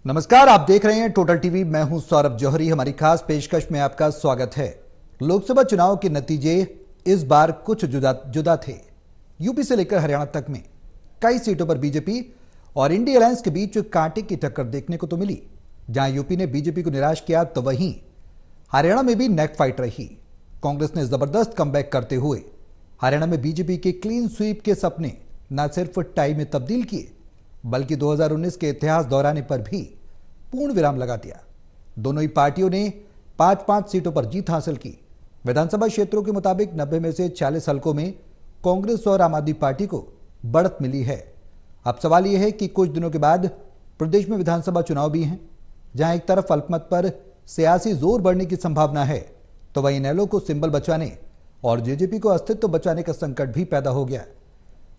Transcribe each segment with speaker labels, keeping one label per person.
Speaker 1: नमस्कार, आप देख रहे हैं टोटल टीवी। मैं हूं सौरभ जौहरी। हमारी खास पेशकश में आपका स्वागत है। लोकसभा चुनाव के नतीजे इस बार कुछ जुदा थे। यूपी से लेकर हरियाणा तक में कई सीटों पर बीजेपी और इंडिया अलायंस के बीच कांटे की टक्कर देखने को तो मिली। जहां यूपी ने बीजेपी को निराश किया तो वहीं हरियाणा में भी नेक फाइट रही। कांग्रेस ने जबरदस्त कमबैक करते हुए हरियाणा में बीजेपी के क्लीन स्वीप के सपने न सिर्फ टाई में तब्दील किए बल्कि 2019 के इतिहास दोहराने पर भी पूर्ण विराम लगा दिया। दोनों ही पार्टियों ने 5-5 सीटों पर जीत हासिल की। विधानसभा क्षेत्रों के मुताबिक 90 में से 40 हलकों में कांग्रेस और आम आदमी पार्टी को बढ़त मिली है। अब सवाल यह है कि कुछ दिनों के बाद प्रदेश में विधानसभा चुनाव भी हैं, जहां एक तरफ अल्पमत पर सियासी जोर बढ़ने की संभावना है तो वहीं इनेलो को सिंबल बचाने और जेजेपी को अस्तित्व बचाने का संकट भी पैदा हो गया।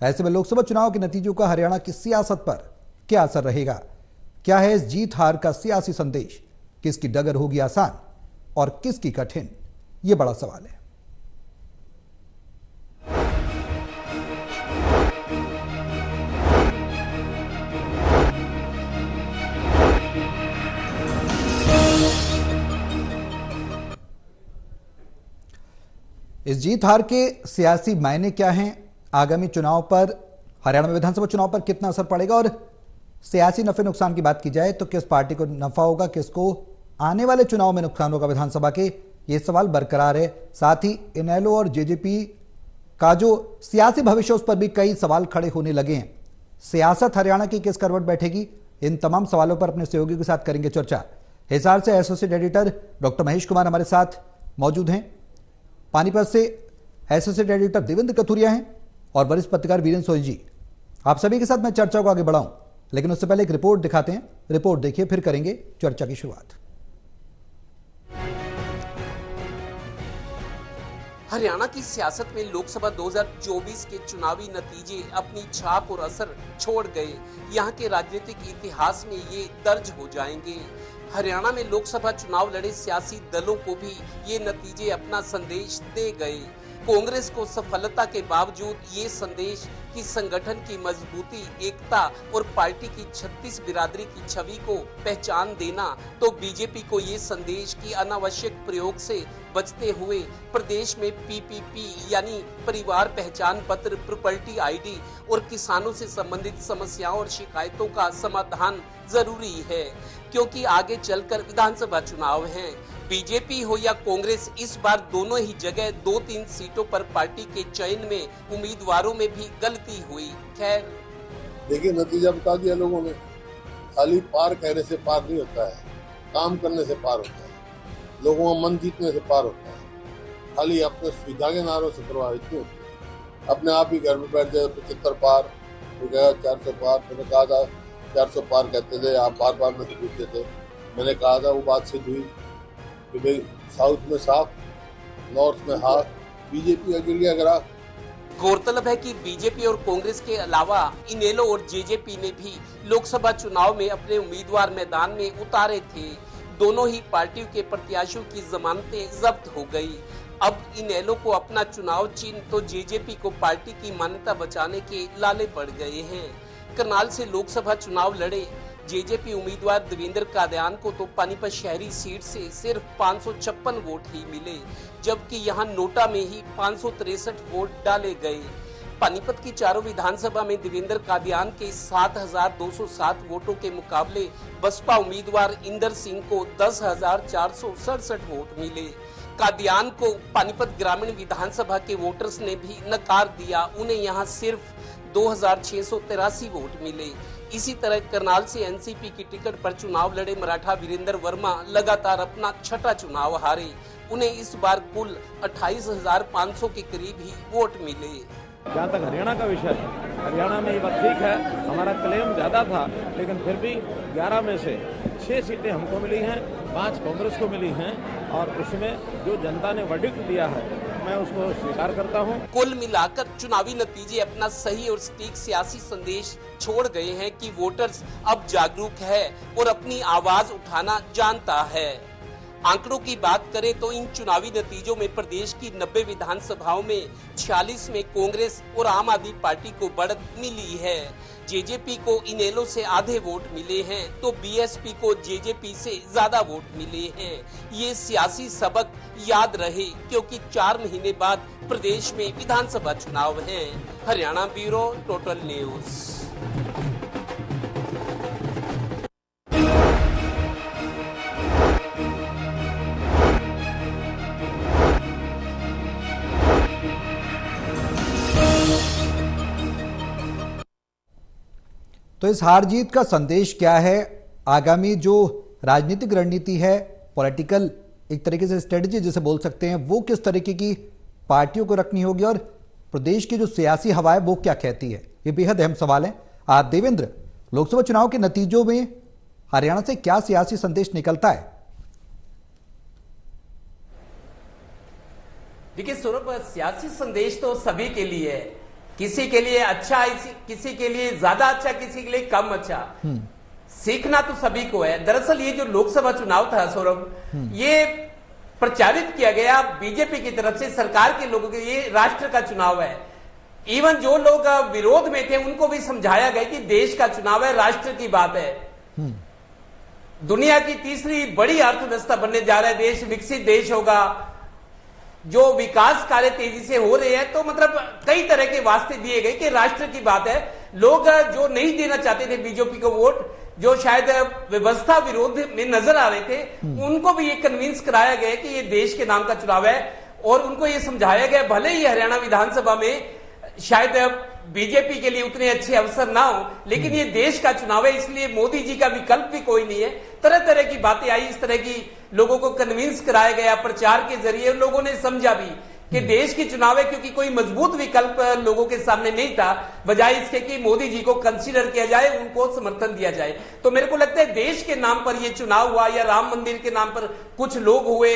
Speaker 1: ऐसे में लोकसभा चुनाव के नतीजों का हरियाणा की सियासत पर क्या असर रहेगा? क्या है इस जीत हार का सियासी संदेश? किसकी डगर होगी आसान और किसकी कठिन? यह बड़ा सवाल है। इस जीत हार के सियासी मायने क्या हैं? आगामी चुनाव पर, हरियाणा में विधानसभा चुनाव पर कितना असर पड़ेगा? और सियासी नफे नुकसान की बात की जाए तो किस पार्टी को नफा होगा, किसको आने वाले चुनाव में नुकसान होगा विधानसभा के? ये सवाल बरकरार है। साथ ही इनेलो और जेजेपी का जो सियासी भविष्य उस पर भी कई सवाल खड़े होने लगे हैं। सियासत हरियाणा की किस करवट बैठेगी? इन तमाम सवालों पर अपने सहयोगी के साथ करेंगे चर्चा। हिसार से associate editor doctor Mahesh Kumar हमारे साथ मौजूद हैं। पानीपत से एसोसिएट एडिटर देवेंद्र कथुरिया हैं और वरिष्ठ पत्रकार वीरेंद्र सोनी जी। आप सभी के साथ मैं चर्चा को आगे बढ़ाऊं, लेकिन उससे पहले एक रिपोर्ट दिखाते हैं। रिपोर्ट देखिए, फिर करेंगे चर्चा की शुरुआत।
Speaker 2: हरियाणा की सियासत में लोकसभा 2024 के चुनावी नतीजे अपनी छाप और असर छोड़ गए। यहां के राजनीतिक इतिहास में ये दर्ज हो जाएंगे। हरियाणा में लोकसभा चुनाव लड़े सियासी दलों को भी ये नतीजे अपना संदेश दे गए। कांग्रेस को सफलता के बावजूद ये संदेश कि संगठन की मजबूती, एकता और पार्टी की 36 बिरादरी की छवि को पहचान देना, तो बीजेपी को ये संदेश कि अनावश्यक प्रयोग से बचते हुए प्रदेश में पीपीपी यानी परिवार पहचान पत्र, प्रॉपर्टी आईडी और किसानों से संबंधित समस्याओं और शिकायतों का समाधान जरूरी है, क्योंकि आगे चलकर विधानसभा चुनाव हैं। बीजेपी हो या कांग्रेस, इस बार दोनों ही जगह 2-3 सीटों पर पार्टी के चयन में उम्मीदवारों में भी गलती हुई। खैर,
Speaker 3: देखिए, नतीजा बता दिया लोगों ने। खाली पार कहने से पार नहीं होता है, काम करने से पार होता है, लोगों का मन जीतने से पार होता है। खाली अपने सुविधा के नारों से प्रभावित नहीं होते। अपने आप ही घर में बैठ जाए 75 पार, तो कहा 400 पार। मैंने कहा था 400 पार कहते थे, आप बार बार मुझसे पूछते थे। मैंने कहा था, वो बात सिद्ध हुई कि भाई साउथ में साफ, नॉर्थ में हाथ, बीजेपी अकेली अगर।
Speaker 2: गौरतलब है कि बीजेपी और कांग्रेस के अलावा इनेलो और जेजेपी ने भी लोकसभा चुनाव में अपने उम्मीदवार मैदान में उतारे थे। दोनों ही पार्टियों के प्रत्याशियों की जमानतें जब्त हो गई। अब इनेलो को अपना चुनाव चिन्ह तो जेजेपी को पार्टी की मान्यता बचाने के लाले पड़ गए हैं। करनाल से लोकसभा चुनाव लड़े जेजेपी उम्मीदवार देवेंद्र कादियान को तो पानीपत शहरी सीट से सिर्फ 556 वोट ही मिले, जबकि यहां नोटा में ही 563 वोट डाले गए। पानीपत की चारों विधानसभा में देवेंद्र कादियान के 7,207 वोटों के मुकाबले बसपा उम्मीदवार इंदर सिंह को 10,467 वोट मिले। कादियान को पानीपत ग्रामीण विधानसभा के वोटर्स ने भी नकार दिया। उन्हें यहां सिर्फ 2,683 वोट मिले। इसी तरह करनाल से एनसीपी की टिकट पर चुनाव लड़े मराठा वीरेंद्र वर्मा लगातार अपना छठा चुनाव हारे। उन्हें इस बार कुल 28,500 के करीब ही वोट मिले।
Speaker 4: जहाँ तक हरियाणा का विषय है, हरियाणा में ये बात ठीक है, हमारा क्लेम ज्यादा था, लेकिन फिर भी 11 में से 6 सीटें हमको मिली हैं, 5 कांग्रेस को मिली हैं, और उसमें जो जनता ने वर्डिक्ट दिया है मैं उसको स्वीकार करता हूं।
Speaker 2: कुल मिलाकर चुनावी नतीजे अपना सही और सटीक सियासी संदेश छोड़ गए हैं कि वोटर्स अब जागरूक है और अपनी आवाज उठाना जानता है। आंकड़ों की बात करें तो इन चुनावी नतीजों में प्रदेश की 90 विधानसभाओं में 46 में कांग्रेस और आम आदमी पार्टी को बढ़त मिली है। जेजेपी को इनेलो से आधे वोट मिले हैं तो बीएसपी को जेजेपी से ज्यादा वोट मिले हैं। ये सियासी सबक याद रहे क्योंकि 4 महीने बाद प्रदेश में विधानसभा चुनाव हैं। Haryana bureau, total news.
Speaker 1: तो इस हार जीत का संदेश क्या है? आगामी जो राजनीतिक रणनीति है, पॉलिटिकल एक तरीके से स्ट्रेटजी जिसे बोल सकते हैं, वो किस तरीके की पार्टियों को रखनी होगी और प्रदेश की जो सियासी हवा है वो क्या कहती है? ये बेहद अहम सवाल है। देवेंद्र, लोकसभा चुनाव के नतीजों में हरियाणा से क्या सियासी संदेश निकलता है?
Speaker 2: देखिए सौरभ, सियासी संदेश तो सभी के लिए है। किसी के लिए अच्छा, किसी के लिए ज्यादा अच्छा, किसी के लिए कम अच्छा। सीखना तो सभी को है। दरअसल ये जो लोकसभा चुनाव था सौरभ, ये प्रचारित किया गया बीजेपी की तरफ से, सरकार के लोगों के, ये राष्ट्र का चुनाव है। इवन जो लोग विरोध में थे उनको भी समझाया गया कि देश का चुनाव है, राष्ट्र की बात है। दुनिया की तीसरी बड़ी अर्थव्यवस्था बनने जा रहा है देश, विकसित देश होगा। जो विकास कार्य तेजी से हो रहे हैं, तो मतलब कई तरह के वास्ते दिए गए कि राष्ट्र की बात है। लोग जो नहीं देना चाहते थे बीजेपी को वोट, जो शायद व्यवस्था विरोध में नजर आ रहे थे, उनको भी ये कन्विंस कराया गया कि ये देश के नाम का चुनाव है। और उनको ये समझाया गया, भले ही हरियाणा विधानसभा में शायद बीजेपी के लिए उतने अच्छे अवसर ना हो, लेकिन ये देश का चुनाव है, इसलिए मोदी जी का विकल्प भी कोई नहीं है। तरह तरह की बातें आई, इस तरह की लोगों को कन्विंस कराया गया प्रचार के जरिए। लोगों ने समझा भी कि देश की चुनाव है, क्योंकि कोई मजबूत विकल्प लोगों के सामने नहीं था, बजाय इसके कि मोदी जी को कंसीडर किया जाए, उनको समर्थन दिया जाए। तो मेरे को लगता है देश के नाम पर यह चुनाव हुआ, या राम मंदिर के नाम पर कुछ लोग हुए,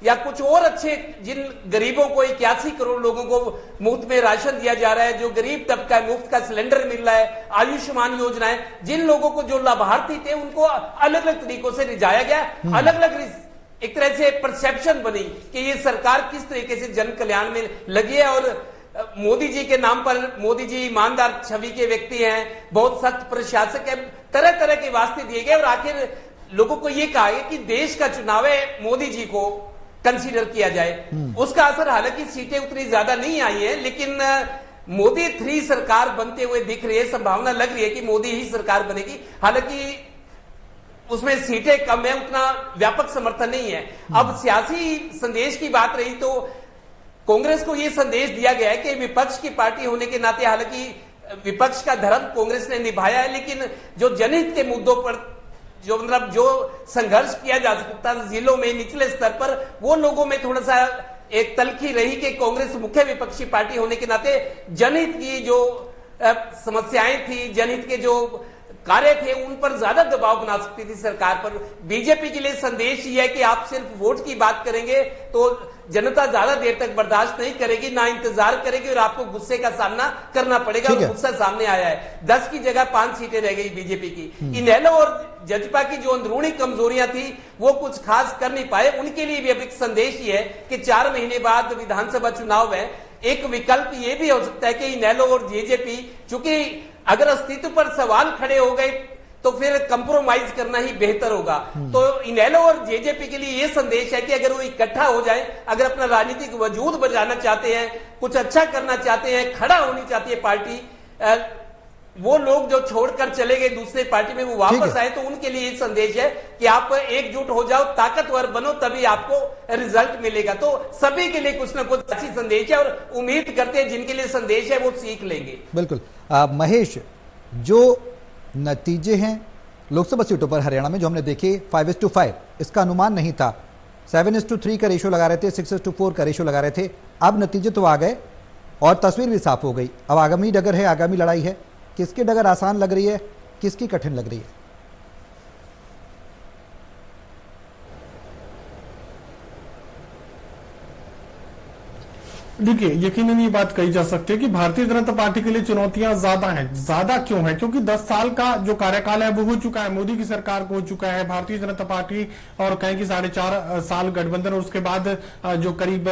Speaker 2: या कुछ और अच्छे, जिन गरीबों को 81 करोड़ लोगों को मुफ्त में राशन दिया जा रहा है, जो गरीब तबका है, मुफ्त का सिलेंडर मिल रहा है, आयुष्मान योजना है, जिन लोगों को, जो लाभार्थी थे, उनको अलग अलग तरीकों से रिझाया गया। अलग अलग एक तरह से परसेप्शन बनी कि ये सरकार किस तरीके से जन कल्याण में लगी है। और मोदी जी के नाम पर, मोदी जी ईमानदार छवि के व्यक्ति हैं, बहुत सख्त प्रशासक है, तरह तरह के वास्ते दिए गए। और आखिर लोगों को ये कहा गया कि देश का चुनाव है, मोदी जी को कंसीडर किया जाए। उसका असर, हालांकि सीटें उतनी ज्यादा नहीं आई है, लेकिन मोदी 3 सरकार बनते हुए दिख रही है। संभावना लग रही है कि मोदी ही सरकार बनेगी। हालांकि उसमें सीटें कम है, उतना व्यापक समर्थन नहीं है। अब सियासी संदेश की बात रही तो कांग्रेस को यह संदेश दिया गया है कि विपक्ष की पार्टी होने के नाते, हालांकि विपक्ष का धर्म कांग्रेस ने निभाया है, लेकिन जो जनहित के मुद्दों पर जो मतलब जो संघर्ष किया जा सकता है जिलों में, निचले स्तर पर, वो लोगों में थोड़ा सा एक तलखी रही कि कांग्रेस मुख्य विपक्षी पार्टी होने के नाते जनहित की जो समस्याएं थी, जनहित के जो कार्य थे, उन पर ज्यादा दबाव बना सकती थी सरकार पर। बीजेपी के लिए संदेश ये है कि आप सिर्फ वोट की बात करेंगे तो जनता ज्यादा देर तक बर्दाश्त नहीं करेगी, ना इंतजार करेगी, और आपको गुस्से का सामना करना पड़ेगा। और गुस्सा सामने आया है। 10 की जगह 5 सीटें रह गई बीजेपी की। इनेलो और जजपा की जो अंदरूनी कमजोरियां थी, वो कुछ खास कर नहीं पाए। उनके लिए भी अब एक संदेश ये है कि 4 महीने बाद विधानसभा चुनाव है, एक विकल्प ये भी हो सकता है कि इनेलो और जेजेपी, चूंकि अगर अस्तित्व पर सवाल खड़े हो गए तो फिर कंप्रोमाइज करना ही बेहतर होगा। तो इनेलो और जेजेपी के लिए यह संदेश है कि अगर वो इकट्ठा हो जाए, अगर अपना राजनीतिक वजूद बचाना चाहते हैं, कुछ अच्छा करना चाहते हैं, खड़ा होनी चाहती है पार्टी, वो लोग जो छोड़कर चले गए दूसरे पार्टी में, वो वापस आए, तो उनके लिए ये संदेश है कि आप एकजुट हो जाओ, ताकतवर बनो, तभी आपको रिजल्ट मिलेगा। तो सभी के लिए कुछ ना कुछ अच्छी संदेश है, और उम्मीद करते हैं जिनके लिए संदेश है वो सीख लेंगे।
Speaker 1: बिल्कुल। महेश, जो नतीजे हैं लोकसभा सीटों पर हरियाणा में जो हमने देखे 5:5, इसका अनुमान नहीं था। 7:3 का रेशो लगा रहे थे, 6:4 का रेशो लगा रहे थे। अब नतीजे तो आ गए और तस्वीर भी साफ हो गई। अब आगामी डगर है, आगामी लड़ाई है। किसकी डगर आसान लग रही है, किसकी कठिन लग रही है?
Speaker 5: देखिए, यकीनन ये बात कही जा सकती है कि भारतीय जनता पार्टी के लिए चुनौतियां ज्यादा हैं। ज्यादा क्यों है? क्योंकि 10 साल का जो कार्यकाल है वो हो चुका है, मोदी की सरकार को हो चुका है। भारतीय जनता पार्टी और कहें कि 4.5 साल गठबंधन और उसके बाद जो करीब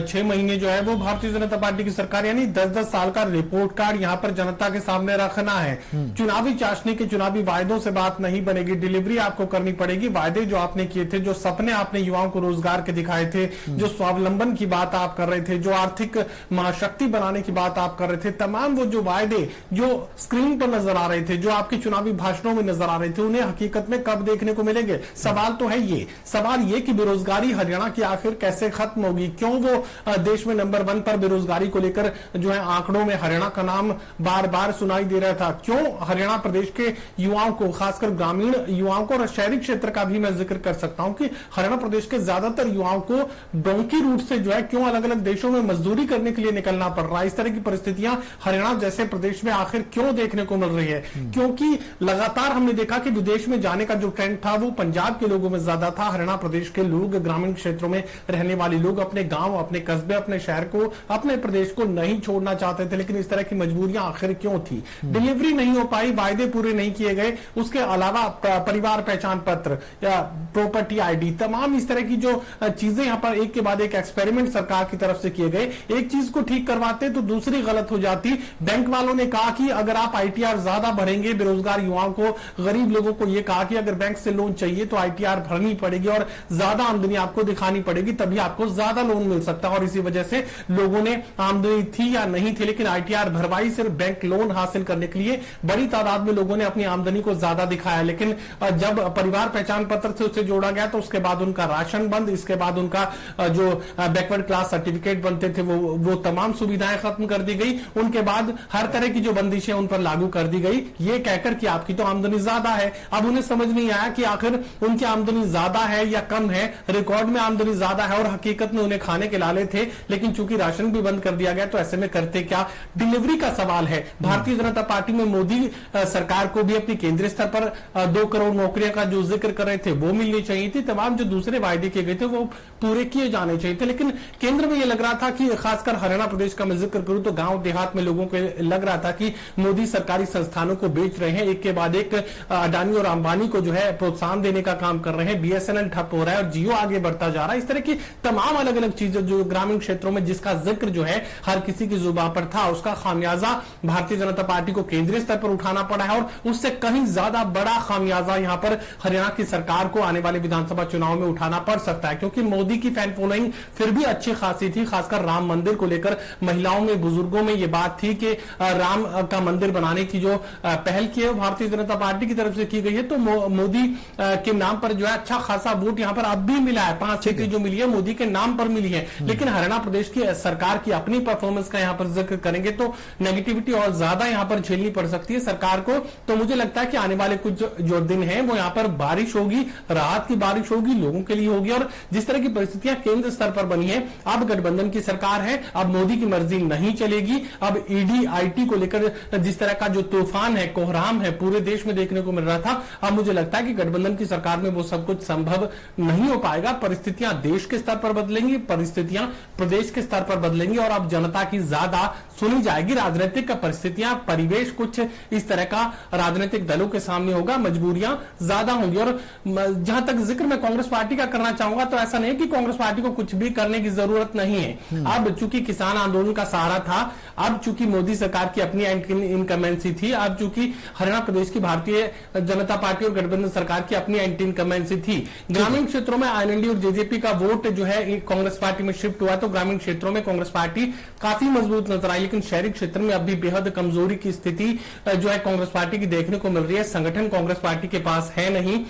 Speaker 5: 6 महीने जो है वो भारतीय जनता पार्टी की सरकार, यानी 10-10 साल का रिपोर्ट कार्ड यहाँ पर जनता के सामने रखना है। चुनावी चाशनी के चुनावी वायदों से बात नहीं बनेगी, डिलीवरी आपको करनी पड़ेगी। वायदे जो आपने किए थे, जो सपने आपने युवाओं को रोजगार के दिखाए थे, जो स्वावलंबन की बात आप कर रहे थे, जो आर्थिक महाशक्ति बनाने की बात आप कर रहे थे, तमाम वो जो वायदे जो स्क्रीन पर नजर आ रहे थे, जो आपके चुनावी भाषणों में नजर आ रहे थे, उन्हें हकीकत में कब देखने को मिलेंगे? सवाल तो है ये। सवाल ये कि बेरोजगारी हरियाणा की आखिर कैसे खत्म होगी? क्यों वो देश में नंबर 1 पर बेरोजगारी को लेकर जो है आंकड़ों में हरियाणा का नाम बार बार सुनाई दे रहा था? क्यों हरियाणा प्रदेश के युवाओं को, खासकर ग्रामीण युवाओं को और शहरी क्षेत्र का भी मैं जिक्र कर सकता हूं कि हरियाणा प्रदेश के ज्यादातर युवाओं को डोंकी रूट से जो है क्यों अलग अलग देशों में मजदूरी करने के लिए निकलना पड़ रहा है? इस तरह की परिस्थितियां हरियाणा जैसे प्रदेश में आखिर क्यों देखने को मिल रही है? क्योंकि लगातार हमने देखा कि विदेश में जाने का जो ट्रेंड था वो पंजाब के लोगों में ज्यादा था। हरियाणा प्रदेश के लोग, ग्रामीण क्षेत्रों में रहने वाले लोग अपने गांव, अपने कस्बे, अपने शहर को, अपने प्रदेश को नहीं छोड़ना चाहते थे। लेकिन इस तरह की मजबूरियां आखिर क्यों थी? डिलीवरी नहीं हो पाई, वायदे पूरे नहीं किए गए, उसके अलावा परिवार पहचान पत्र या प्रॉपर्टी आईडी, तमाम इस तरह की जो चीजें यहां पर एक के बाद एक एक्सपेरिमेंट सरकार की तरफ से किए गए। एक चीज को ठीक करवाते तो दूसरी गलत हो जाती। बैंक वालों ने कहा कि अगर आप आईटीआर ज्यादा भरेंगे, बेरोजगार युवाओं को, गरीब लोगों को यह कहा कि अगर बैंक से लोन चाहिए तो आईटीआर भरनी पड़ेगी और ज्यादा आमदनी आपको दिखानी पड़ेगी, तभी आपको ज्यादा लोन मिल सकता है। और इसी वजह से लोगों ने, आमदनी थी या नहीं थी, लेकिन आईटीआर भरवाई सिर्फ बैंक लोन हासिल करने के लिए। बड़ी तादाद में लोगों ने अपनी आमदनी को ज्यादा दिखाया, लेकिन जब परिवार पहचान पत्र से उसे जोड़ा गया तो उसके बाद उनका राशन बंद, इसके बाद उनका जो बैकवर्ड क्लास सर्टिफिकेट बनते थे वो तमाम सुविधाएं खत्म कर दी गई। उनके बाद हर तरह की जो बंदिशें उन पर लागू कर दी गई, ये कहकर कि आपकी तो आमदनी ज्यादा है। अब उन्हें समझ नहीं आया कि आखिर उनकी आमदनी ज्यादा है या कम है। रिकॉर्ड में आमदनी ज्यादा है और हकीकत में उन्हें खाने के लाले थे, लेकिन चूंकि राशन भी बंद कर दिया गया तो ऐसे में करते क्या? डिलीवरी का सवाल है। भारतीय जनता पार्टी में मोदी सरकार को भी अपनी केंद्रीय स्तर पर 2 करोड़ नौकरियों का जो जिक्र कर रहे थे वो मिलनी चाहिए थी। तमाम जो दूसरे वायदे किए गए थे वो पूरे किए जाने चाहिए थे। लेकिन केंद्र में यह लग रहा था कि, खासकर हरियाणा प्रदेश का मैं जिक्र करूं तो गांव देहात में लोगों को लग रहा था कि मोदी सरकारी संस्थानों को बेच रहे हैं, एक के बाद एक अडानी और अंबानी को जो है प्रोत्साहन देने का काम कर रहे हैं। बीएसएनएल ठप हो रहा है और जियो आगे बढ़ता जा रहा है। इस तरह की तमाम अलग अलग चीजें जो ग्रामीण क्षेत्रों में, जिसका जिक्र जो है हर किसी की जुबान पर था, उसका खामियाजा भारतीय जनता पार्टी को केंद्रीय स्तर पर उठाना पड़ा है। और उससे कहीं ज्यादा बड़ा खामियाजा यहां पर हरियाणा की सरकार को आने वाले विधानसभा चुनाव में उठाना पड़ सकता है, क्योंकि मोदी की फैन फॉलोइंग फिर भी अच्छी खासी थी। खासकर राम मंदिर को लेकर महिलाओं में, बुजुर्गों में यह बात थी कि राम का मंदिर बनाने की जो पहल की है भारतीय जनता पार्टी की तरफ से की गई है। तो मोदी के नाम पर जो है अच्छा खासा वोट यहां पर अब भी मिला है। 5 सीटें जो मिली है मोदी के नाम पर मिली है। लेकिन हरियाणा प्रदेश की सरकार की अपनी परफॉर्मेंस का यहां पर जिक्र करेंगे तो नेगेटिविटी और ज्यादा यहां पर झेलनी पड़ सकती है सरकार को। तो मुझे लगता है कि आने वाले कुछ जो दिन है वो यहां पर बारिश होगी, राहत की बारिश होगी, लोगों के लिए होगी। और जिस तरह की परिस्थितियां केंद्र स्तर पर बनी है, अब गठबंधन की सरकार है, अब मोदी की मर्जी नहीं चलेगी। अब ईडी आईटी को लेकर जिस तरह का जो तूफान है, कोहराम है, पूरे देश में देखने को मिल रहा था, अब मुझे लगता है कि गठबंधन की सरकार में वो सब कुछ संभव नहीं हो पाएगा। परिस्थितियां देश के स्तर पर बदलेंगी, परिस्थितियां प्रदेश के स्तर पर बदलेंगी और अब जनता की ज्यादा सुनी जाएगी। राजनीतिक परिस्थितियां, परिवेश कुछ इस तरह का राजनीतिक दलों के सामने होगा, मजबूरियां ज्यादा होंगी। और जहां तक जिक्र मैं कांग्रेस पार्टी का करना चाहूंगा तो ऐसा नहीं कि कांग्रेस पार्टी को कुछ भी करने की जरूरत नहीं है। अब चूंकि किसान आंदोलन का सहारा था, अब चूंकि मोदी सरकार की अपनी इनकमेंसी थी, अब चूंकि हरियाणा प्रदेश की भारतीय जनता पार्टी और गठबंधन सरकार की अपनी एंटी इनकमेंसी थी। ग्रामीण क्षेत्रों में आईएनएलडी और जेजेपी का वोट जो है कांग्रेस पार्टी में शिफ्ट हुआ, तो ग्रामीण क्षेत्रों में कांग्रेस पार्टी काफी मजबूत नजर आई। लेकिन शहरी क्षेत्र में अब भी बेहद कमजोरी की स्थिति जो है कांग्रेस पार्टी की देखने को मिल रही है। संगठन कांग्रेस पार्टी के पास है नहीं।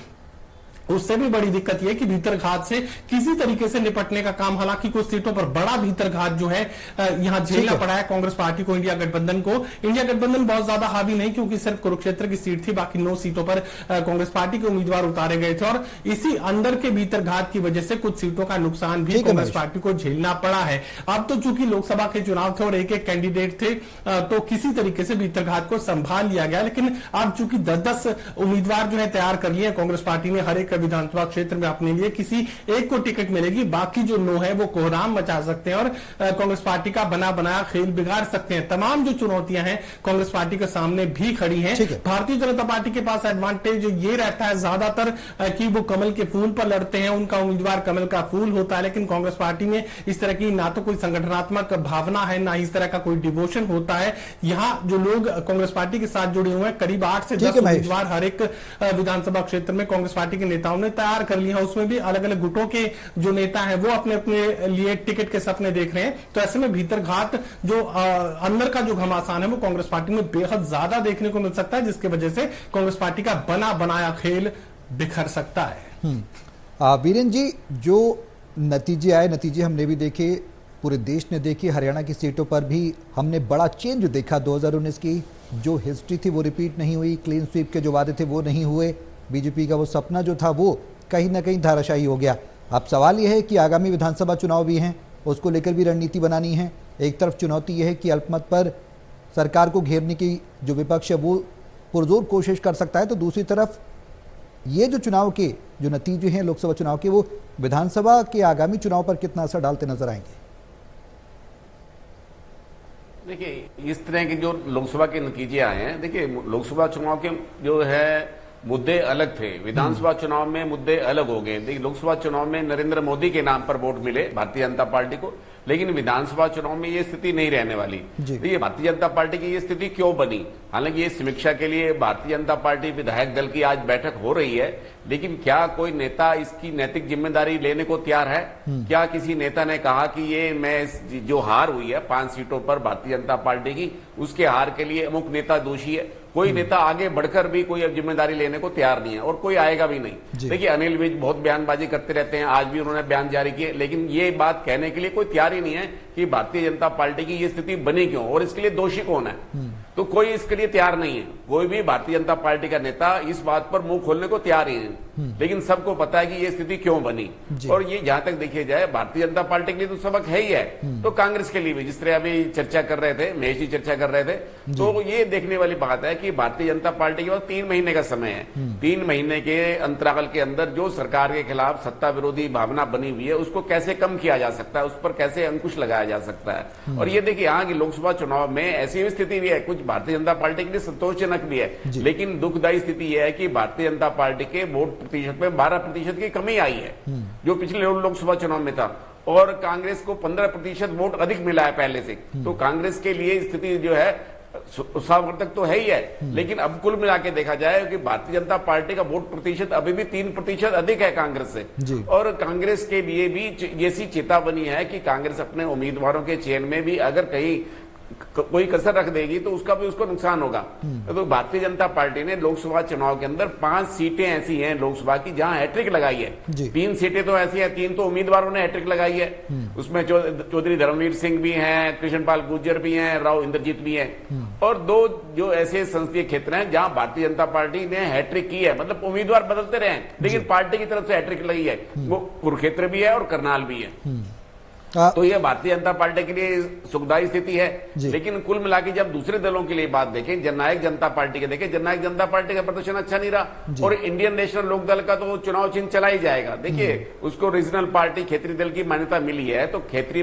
Speaker 5: उससे भी बड़ी दिक्कत यह कि भीतरघात से किसी तरीके से निपटने का काम, हालांकि कुछ सीटों पर बड़ा भीतरघात जो है यहां झेलना पड़ा है कांग्रेस पार्टी को, इंडिया गठबंधन को। इंडिया गठबंधन बहुत ज्यादा हावी नहीं, क्योंकि सिर्फ कुरुक्षेत्र की सीट थी, बाकी 9 सीटों पर कांग्रेस पार्टी के उम्मीदवार उतारे गए थे। और इसी अंदर के भीतरघात की वजह से कुछ सीटों का नुकसान भी कांग्रेस पार्टी को झेलना पड़ा है। अब तो चूंकि लोकसभा के चुनाव थे और एक कैंडिडेट थे, तो किसी तरीके से भीतरघात को संभाल लिया गया। लेकिन अब चूंकि 10-10 उम्मीदवार जो है तैयार कर लिए कांग्रेस पार्टी ने, हर एक विधानसभा क्षेत्र में अपने लिए किसी एक को टिकट मिलेगी, बाकी जो नो है वो कोहराम मचा सकते हैं और कांग्रेस पार्टी का बना बनाया खेल बिगाड़ सकते हैं। तमाम जो चुनौतियां हैं कांग्रेस पार्टी के सामने भी खड़ी हैं। भारतीय जनता पार्टी के पास एडवांटेज ये रहता है ज्यादातर कि वो कमल के फूल पर लड़ते हैं, उनका उम्मीदवार कमल का फूल होता है, लेकिन कांग्रेस पार्टी में इस तरह की ना तो कोई संगठनात्मक भावना है, ना इस तरह का कोई डिवोशन होता है। यहां जो लोग कांग्रेस पार्टी के साथ जुड़े हुए हैं, करीब 8 से 10 उम्मीदवार हर एक विधानसभा क्षेत्र में कांग्रेस पार्टी के नेताओं ने तैयार कर लिया है। उसमें भी अलग अलग गुटों के जो नेता हैं वो अपने अपने लिए टिकट के सपने देख रहे हैं। तो ऐसे में भीतर घात जो अंदर का जो घमासान है वो कांग्रेस पार्टी में बेहद ज्यादा देखने को मिल सकता है, जिसकी वजह से कांग्रेस पार्टी का बना बनाया खेल बिखर सकता है।
Speaker 1: वीरेन जी, जो नतीजे आए, नतीजे हमने भी देखे, पूरे देश ने देखे। हरियाणा की सीटों पर भी हमने बड़ा चेंज देखा। 2019 की जो हिस्ट्री थी वो रिपीट नहीं हुई, क्लीन स्वीप के जो वादे थे वो नहीं हुए, बीजेपी का वो सपना जो था वो कहीं ना कहीं धाराशायी हो गया। अब सवाल यह है कि आगामी विधानसभा चुनाव भी हैं, उसको लेकर भी रणनीति बनानी है। एक तरफ चुनौती यह है कि अल्पमत पर सरकार को घेरने की जो विपक्ष है वो पुरजोर कोशिश कर सकता है, तो दूसरी तरफ ये जो चुनाव के जो नतीजे हैं लोकसभा चुनाव के, वो विधानसभा के आगामी चुनाव पर कितना असर डालते नजर आएंगे?
Speaker 6: देखिए, इस तरह के जो लोकसभा के नतीजे आए हैं, देखिए लोकसभा चुनाव के जो है मुद्दे अलग थे, विधानसभा चुनाव में मुद्दे अलग हो गए। देखिए, लोकसभा चुनाव में नरेंद्र मोदी के नाम पर वोट मिले भारतीय जनता पार्टी को, लेकिन विधानसभा चुनाव में ये स्थिति नहीं रहने वाली। देखिए, भारतीय जनता पार्टी की ये स्थिति क्यों बनी? हालांकि ये समीक्षा के लिए भारतीय जनता पार्टी विधायक दल की आज बैठक हो रही है, लेकिन क्या कोई नेता इसकी नैतिक जिम्मेदारी लेने को तैयार है? क्या किसी नेता ने कहा कि ये मैं जो हार हुई है 5 सीटों पर भारतीय जनता पार्टी की, उसके हार के लिए अमुक नेता दोषी है? कोई नेता आगे बढ़कर भी कोई अब जिम्मेदारी लेने को तैयार नहीं है और कोई आएगा भी नहीं। देखिए, अनिल विज बहुत बयानबाजी करते रहते हैं, आज भी उन्होंने बयान जारी किए, लेकिन ये बात कहने के लिए कोई तैयार ही नहीं है कि भारतीय जनता पार्टी की ये स्थिति बनी क्यों और इसके लिए दोषी कौन है। तो कोई इसके लिए तैयार नहीं है, कोई भी भारतीय जनता पार्टी का नेता इस बात पर मुंह खोलने को तैयार ही है। लेकिन सबको पता है कि ये स्थिति क्यों बनी। और ये जहां तक देखिए जाए, भारतीय जनता पार्टी के लिए तो सबक है ही है, तो कांग्रेस के लिए भी, जिस तरह अभी चर्चा कर रहे थे, महेश जी चर्चा कर रहे थे, तो ये देखने वाली बात है कि भारतीय जनता पार्टी के पास 3 महीने का समय है। 3 महीने के अंतराल के अंदर जो सरकार के खिलाफ सत्ता विरोधी भावना बनी हुई है उसको कैसे कम किया जा सकता है, उस पर कैसे अंकुश लगाया जा सकता है। और ये देखिए, यहाँ की लोकसभा चुनाव में ऐसी भी स्थिति भी है, कुछ भारतीय जनता पार्टी के लिए संतोषजनक भी है, लेकिन दुखदायी स्थिति यह है कि भारतीय जनता पार्टी के वोट प्रतिशत में 12% की कमी आई है, जो पिछले लोकसभा चुनाव में था, और कांग्रेस को 15% वोट अधिक मिला है पहले से। तो कांग्रेस के लिए स्थिति जो है उत्साहवर्धक तो है ही है, लेकिन अब कुल मिला के देखा जाए कि भारतीय जनता पार्टी का वोट प्रतिशत अभी भी 3% अधिक है कांग्रेस से। और कांग्रेस के लिए भी ऐसी चेतावनी है कि कांग्रेस अपने उम्मीदवारों के चयन में भी अगर कहीं कोई कसर रख देगी तो उसका भी उसको नुकसान होगा। तो भारतीय जनता पार्टी ने लोकसभा चुनाव के अंदर 5 सीटें ऐसी हैं लोकसभा की जहां हैट्रिक लगाई है। 3 सीटें तो ऐसी हैं, 3 तो उम्मीदवारों ने हैट्रिक लगाई है। उसमें चौधरी धर्मवीर सिंह भी हैं, कृष्णपाल गुर्जर भी हैं, राव इंद्रजीत भी हैं, और 2 जो ऐसे संसदीय क्षेत्र हैं जहां भारतीय जनता पार्टी ने हैट्रिक की है। मतलब उम्मीदवार बदलते रहे लेकिन पार्टी की तरफ से हैट्रिक लगी है, वो कुरुक्षेत्र भी है और करनाल भी है। तो ये भारतीय जनता पार्टी के लिए सुखदायी स्थिति है। लेकिन कुल मिला के जब दूसरे दलों के लिए बात देखें, जननायक जनता पार्टी के देखें, जननायक जनता पार्टी का प्रदर्शन अच्छा नहीं रहा, और इंडियन नेशनल लोकदल का तो चुनाव चिन्ह चला ही जाएगा। देखिए, उसको रीजनल पार्टी क्षेत्रीय दल की मान्यता मिली है, तो क्षेत्रीय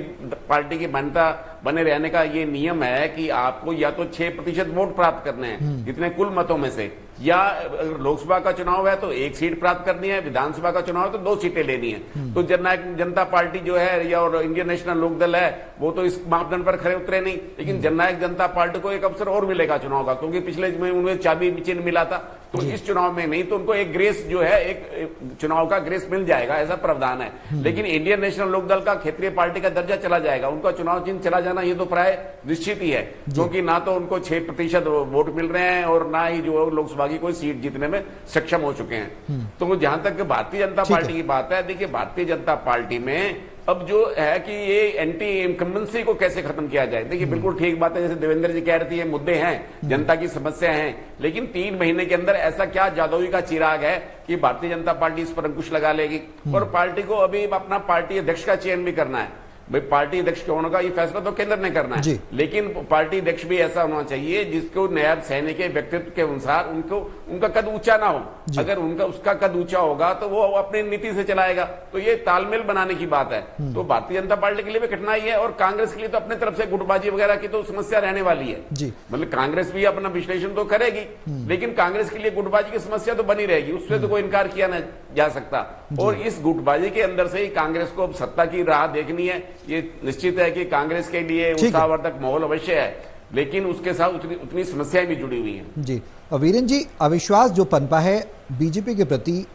Speaker 6: पार्टी की मान्यता बने रहने का ये नियम है कि आपको या तो 6% वोट प्राप्त करने हैं जितने कुल मतों में से, या अगर लोकसभा का चुनाव है तो 1 सीट प्राप्त करनी है, विधानसभा का चुनाव है तो 2 सीटें लेनी है। तो जननायक जनता पार्टी जो है या और इंडियन नेशनल लोकदल है वो तो इस मापदंड पर खरे उतरे नहीं, लेकिन जननायक जनता पार्टी को एक अवसर और मिलेगा चुनाव का, क्योंकि पिछले में उन्हें चाबी चिन्ह मिला था, तो इस चुनाव में नहीं, तो उनको एक ग्रेस जो है, एक चुनाव का ग्रेस मिल जाएगा, ऐसा प्रावधान है। लेकिन इंडियन नेशनल लोकदल का क्षेत्रीय पार्टी का दर्जा चला जाएगा, उनका चुनाव चिन्ह चला जाना ये तो प्राय निश्चित ही है, क्योंकि ना तो उनको 6% वोट मिल रहे हैं और ना ही जो लोकसभा की कोई सीट जीतने में सक्षम हो चुके हैं। तो जहां तक भारतीय जनता पार्टी की बात है, देखिए भारतीय जनता पार्टी में अब जो है कि ये एंटी इनकम्बेंसी को कैसे खत्म किया जाए। देखिए, बिल्कुल ठीक बात है, जैसे देवेंद्र जी कह रहे थे, ये मुद्दे हैं, जनता की समस्या हैं, लेकिन 3 महीने के अंदर ऐसा क्या जादुई का चिराग है कि भारतीय जनता पार्टी इस पर अंकुश लगा लेगी। और पार्टी को अभी अपना पार्टी अध्यक्ष का चयन भी करना है। भाई पार्टी अध्यक्ष कौन होगा ये फैसला तो केंद्र ने करना है, लेकिन पार्टी अध्यक्ष भी ऐसा होना चाहिए जिसको नायब सैनिक के व्यक्तित्व के अनुसार उनका कद ऊंचा ना हो। अगर उसका कद ऊंचा होगा तो वो अपनी नीति से चलाएगा, तो ये तालमेल बनाने की बात है। तो भारतीय जनता पार्टी के लिए भी कठिनाई है और कांग्रेस के लिए तो अपने तरफ से गुटबाजी वगैरह की तो समस्या रहने वाली है। मतलब कांग्रेस भी अपना विश्लेषण तो करेगी, लेकिन कांग्रेस के लिए गुटबाजी की समस्या तो बनी रहेगी, उससे तो कोई इनकार किया ना जा सकता। और इस गुटबाजी के अंदर से ही कांग्रेस को अब सत्ता की राह देखनी है। ये निश्चित है कि कांग्रेस के लिए उत्साहवर्धक माहौल अवश्य है, लेकिन उसके साथ उतनी समस्याएं भी जुड़ी हुई हैं।
Speaker 1: जी वीरेन जी, अविश्वास जो पनपा है बीजेपी के प्रति,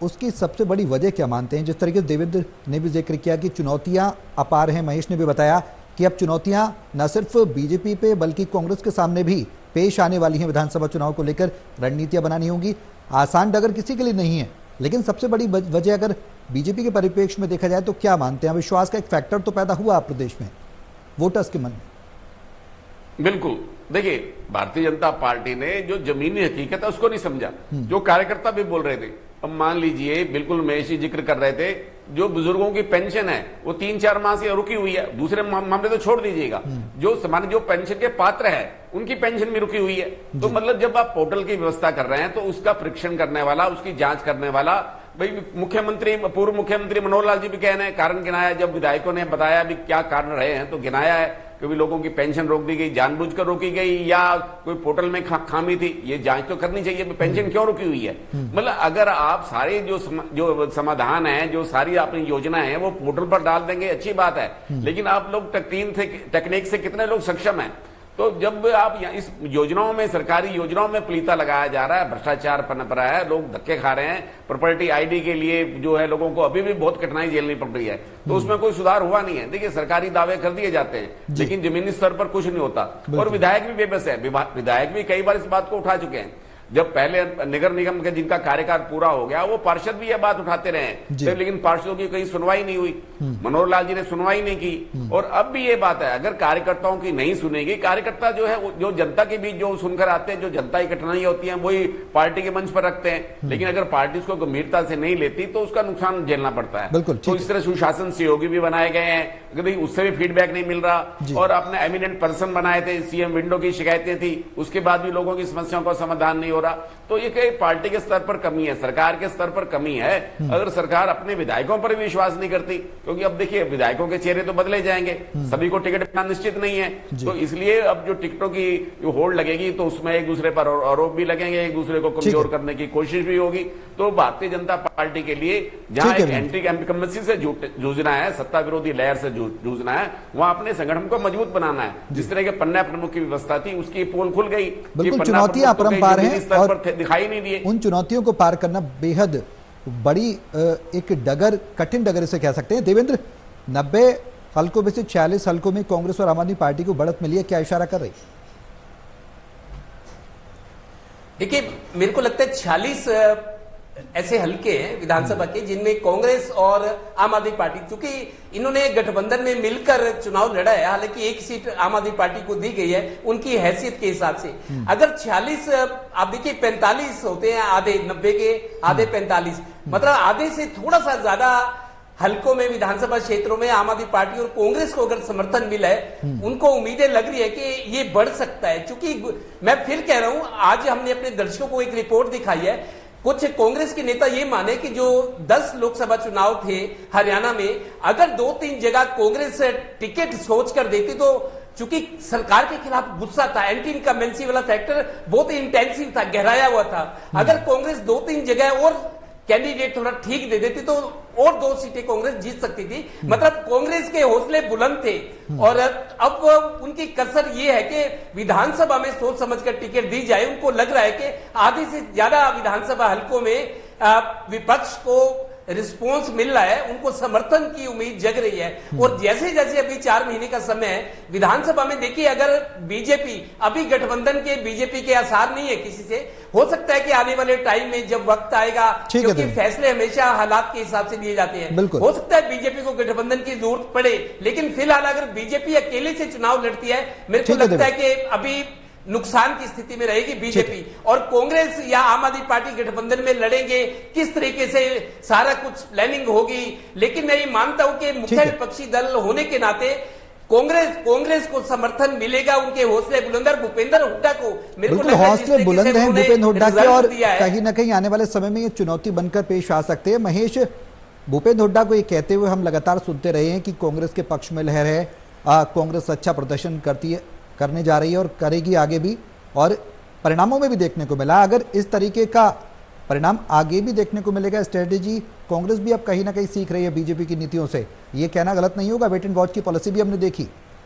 Speaker 1: उसकी सबसे बड़ी वजह क्या मानते हैं? जिस तरीके से देवेंद्र ने भी जिक्र किया कि चुनौतियां अपार हैं, महेश ने भी बताया कि अब चुनौतियां न सिर्फ बीजेपी पे बल्कि कांग्रेस के सामने भी पेश आने वाली हैं। विधानसभा चुनाव को लेकर रणनीतियां बनानी होंगी, आसान डगर किसी के लिए नहीं है, लेकिन सबसे बड़ी वजह अगर बीजेपी के परिप्रेक्ष्य में देखा जाए तो क्या मानते हैं? विश्वास का एक फैक्टर तो पैदा हुआ प्रदेश में वोटर्स के मन में।
Speaker 6: बिल्कुल, देखिए भारतीय जनता पार्टी ने जो जमीनी हकीकत है उसको नहीं समझा, जो कार्यकर्ता भी बोल रहे थे। अब मान लीजिए, बिल्कुल महेश जी जिक्र कर रहे थे, जो बुजुर्गों की पेंशन है वो 3-4 माह से रुकी हुई है। दूसरे मामले तो छोड़ दीजिएगा, जो पेंशन के पात्र है उनकी पेंशन भी रुकी हुई है। तो मतलब जब आप पोर्टल की व्यवस्था कर रहे हैं तो उसका परीक्षण करने वाला, उसकी जांच करने वाला, भाई पूर्व मुख्यमंत्री मनोहर लाल जी भी कह रहे हैं, कारण गिनाया। जब विधायकों ने बताया भी क्या कारण रहे हैं तो गिनाया है, कभी लोगों की पेंशन रोक दी गई, जानबूझकर रोकी गई, या कोई पोर्टल में खामी थी, ये जांच तो करनी चाहिए पेंशन क्यों रुकी हुई है। मतलब अगर आप सारे जो समाधान है, जो सारी अपनी योजना है वो पोर्टल पर डाल देंगे अच्छी बात है, लेकिन आप लोग तकनीक से कितने लोग सक्षम है? तो जब आप इस योजनाओं में, सरकारी योजनाओं में प्लीता लगाया जा रहा है, भ्रष्टाचार पनप रहा है, लोग धक्के खा रहे हैं, प्रॉपर्टी आईडी के लिए जो है लोगों को अभी भी बहुत कठिनाई झेलनी पड़ रही है, तो उसमें कोई सुधार हुआ नहीं है। देखिए सरकारी दावे कर दिए जाते हैं, लेकिन जमीनी स्तर पर कुछ नहीं होता। और विधायक भी बेबस है, विधायक भी कई बार इस बात को उठा चुके हैं। जब पहले नगर निगम के जिनका कार्यकाल पूरा हो गया वो पार्षद भी यह बात उठाते रहे, लेकिन पार्षदों की कहीं सुनवाई नहीं हुई, मनोहर लाल जी ने सुनवाई नहीं की। और अब भी ये बात है, अगर कार्यकर्ताओं की नहीं सुनेगी, कार्यकर्ता जो है जो जनता के बीच जो सुनकर आते हैं, जो जनता की कठिनाई होती है वही पार्टी के मंच पर रखते हैं, लेकिन अगर पार्टी उसको गंभीरता से नहीं लेती तो उसका नुकसान झेलना पड़ता है। तो इस तरह सुशासन सहयोगी भी बनाए गए हैं, उससे भी फीडबैक नहीं मिल रहा। और आपने एमिनेंट पर्सन बनाए थे, सीएम विंडो की शिकायतें थी, उसके बाद भी लोगों की समस्याओं का समाधान नहीं हो रहा। तो ये कई पार्टी के स्तर पर कमी है, सरकार के स्तर पर कमी है। अगर सरकार अपने विधायकों पर भी विश्वास नहीं करती, क्योंकि अब देखिए विधायकों के चेहरे तो बदले जाएंगे, सभी को टिकट मिलना निश्चित नहीं है, तो इसलिए अब जो टिकटों की जो होड़ लगेगी तो उसमें एक दूसरे पर आरोप भी लगेंगे, एक दूसरे को कमजोर करने की कोशिश भी होगी। तो भारतीय जनता पार्टी के लिए जहां एक एंटी इनकम्बेंसी से जूझना है, सत्ता विरोधी लहर से जूझना है, वहां अपने संगठन को मजबूत बनाना है। जिस तरह के पन्ना प्रमुख की व्यवस्था थी उसकी पोल खुल गई,
Speaker 1: चुनौतियां अपरंपार हैं और
Speaker 6: दिखाई नहीं दिए।
Speaker 1: उन चुनौतियों को पार करना बेहद बड़ी एक डगर, कठिन डगर इसे कह सकते हैं। देवेंद्र, 90 हल्कों में से 46 हल्कों में कांग्रेस और आम आदमी पार्टी को बढ़त मिली है, क्या इशारा कर रही?
Speaker 2: देखिए मेरे को लगता है 46 ऐसे हल्के हैं विधानसभा के जिनमें कांग्रेस और आम आदमी पार्टी, क्योंकि इन्होंने गठबंधन में मिलकर चुनाव लड़ा है, हालांकि एक सीट आम आदमी पार्टी को दी गई है उनकी हैसियत के हिसाब से। अगर 46 आप देखिए 45 होते हैं, आधे 90 के आधे 45, मतलब आधे से थोड़ा सा ज्यादा हल्कों में विधानसभा क्षेत्रों में आम आदमी पार्टी और कांग्रेस को अगर समर्थन मिला है, उनको उम्मीदें लग रही है कि ये बढ़ सकता है। क्योंकि मैं फिर कह रहा हूं, आज हमने अपने दर्शकों को एक रिपोर्ट दिखाई है, कुछ कांग्रेस के नेता ये माने कि जो 10 लोकसभा चुनाव थे हरियाणा में, अगर 2-3 जगह कांग्रेस टिकट सोच कर देती तो चूंकि सरकार के खिलाफ गुस्सा था, एंटी इनकम्बेंसी वाला फैक्टर बहुत इंटेंसिव था, गहराया हुआ था, अगर कांग्रेस 2-3 जगह और कैंडिडेट थोड़ा ठीक दे देती तो और 2 सीटें कांग्रेस जीत सकती थी। मतलब कांग्रेस के हौसले बुलंद थे। और अब उनकी कसर ये है कि विधानसभा में सोच समझकर टिकट दी जाए। उनको लग रहा है कि आधे से ज्यादा विधानसभा हल्कों में विपक्ष को रिस्पॉन्स मिल रहा है, उनको समर्थन की उम्मीद जग रही है। और जैसे जैसे अभी 4 महीने का समय है विधानसभा में, देखिए अगर बीजेपी, अभी गठबंधन के बीजेपी के आसार नहीं है किसी से, हो सकता है कि आने वाले टाइम में जब वक्त आएगा, क्योंकि फैसले हमेशा हालात के हिसाब से लिए जाते हैं, हो सकता है बीजेपी को गठबंधन की जरूरत पड़े। लेकिन फिलहाल अगर बीजेपी अकेले से चुनाव लड़ती है, मेरे को लगता है कि अभी नुकसान की स्थिति में रहेगी बीजेपी, और कांग्रेस या आम आदमी पार्टी गठबंधन में लड़ेंगे, किस तरीके से सारा कुछ प्लानिंग होगी। लेकिन मैं ये मानता हूं कि मुख्य विपक्षी दल होने के नाते कांग्रेस को समर्थन मिलेगा, उनके हौसले बुलंद। भूपेंद्र हुड्डा को मेरे को
Speaker 1: बिल्कुल हौसले बुलंद हैं भूपेंद्र हुड्डा के, और कहीं ना कहीं आने वाले समय में ये चुनौती बनकर पेश आ सकते हैं। महेश, भूपेंद्र हुड्डा को ये कहते हुए हम लगातार सुनते रहे हैं कि कांग्रेस के पक्ष में लहर है, कांग्रेस अच्छा प्रदर्शन करने जा रही है और करेगी आगे भी, और परिणामों में भी देखने को मिला। अगर इस तरीके का परिणाम आगे भी देखने को मिलेगा, स्ट्रेटेजी कांग्रेस भी अब कहीं ना कहीं सीख रही है बीजेपी की नीतियों से, ये कहना गलत नहीं होगा। वेट एंड वॉच की पॉलिसी भी हमने देखी।